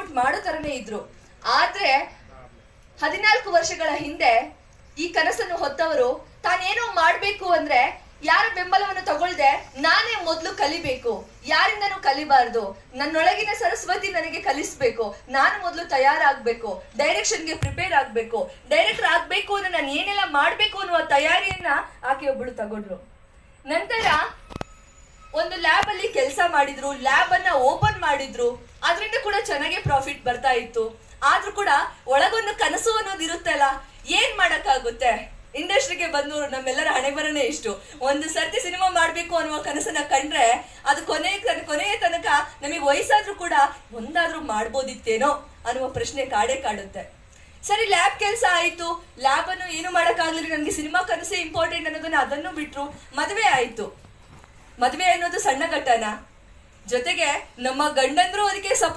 Execute ಮಾಡೋ ತರನೇ ಇದ್ರು. ಆದ್ರೆ 14 ವರ್ಷಗಳ ಹಿಂದೆ ಈ ಕನಸನ್ನು ಹೊತ್ತವರು ತಾನೇನೋ ಮಾಡ್ಬೇಕು ಅಂದ್ರೆ ಯಾರ ಬೆಂಬಲವನ್ನು ತಗೊಳ್ದೆ ನಾನೇ ಮೊದಲು ಕಲಿಬೇಕು, ಯಾರಿಂದನೂ ಕಲಿಬಾರ್ದು, ನನ್ನೊಳಗಿನ ಸರಸ್ವತಿ ನನಗೆ ಕಲಿಸ್ಬೇಕು, ನಾನು ಮೊದಲು ತಯಾರಾಗ್ಬೇಕು, ಡೈರೆಕ್ಷನ್ಗೆ ಪ್ರಿಪೇರ್ ಆಗ್ಬೇಕು, ಡೈರೆಕ್ಟರ್ ಆಗ್ಬೇಕು ಅಂದ್ರೆ ನಾನು ಏನೆಲ್ಲ ಮಾಡ್ಬೇಕು ಅನ್ನುವ ತಯಾರಿಯನ್ನ ಆಕೆ ಒಬ್ಬಳು ತಗೊಂಡ್ರು. ನಂತರ ಒಂದು ಲ್ಯಾಬ್ ಅಲ್ಲಿ ಕೆಲಸ ಮಾಡಿದ್ರು, ಲ್ಯಾಬ್ ಅನ್ನ ಓಪನ್ ಮಾಡಿದ್ರು, ಅದರಿಂದ ಕೂಡ ಚೆನ್ನಾಗಿ ಪ್ರಾಫಿಟ್ ಬರ್ತಾ ಇತ್ತು. ಆದ್ರೂ ಕೂಡ ಒಳಗೊಂದು ಕನಸು ಅನ್ನೋದು ಇರುತ್ತಲ್ಲ, ಏನ್ ಮಾಡಕ್ಕಾಗುತ್ತೆ? ಇಂಡಸ್ಟ್ರಿಗೆ ಬಂದು ನಮ್ಮೆಲ್ಲರ ಹಣೆ ಬರನೇ ಇಷ್ಟು. ಒಂದು ಸರ್ತಿ ಸಿನಿಮಾ ಮಾಡ್ಬೇಕು ಅನ್ನುವ ಕನಸನ್ನ ಕಂಡ್ರೆ ಅದು ಕೊನೆಯ ತನಕ ನಮಗೆ ವಯಸ್ಸಾದ್ರೂ ಕೂಡ ಒಂದಾದ್ರೂ ಮಾಡ್ಬೋದಿತ್ತೇನೋ ಅನ್ನುವ ಪ್ರಶ್ನೆ ಕಾಡುತ್ತೆ. ಸರಿ, ಲ್ಯಾಬ್ ಕೆಲಸ ಆಯ್ತು, ಲ್ಯಾಬ್ ಅನ್ನು ಏನು ಮಾಡಕ್ಕಾಗ್ಲಿಲ್ಲ, ನನ್ಗೆ ಸಿನಿಮಾ ಕನಸೇ ಇಂಪಾರ್ಟೆಂಟ್ ಅನ್ನೋದನ್ನ ಅದನ್ನು ಬಿಟ್ರು. ಮದುವೆ ಆಯ್ತು. ಮದುವೆ ಅನ್ನೋದು ಸಣ್ಣ ಘಟ್ಟನ, ಜೊತೆಗೆ ನಮ್ಮ ಗಂಡಂದ್ರು ಅದಕ್ಕೆ ಸಪೋರ್ಟ್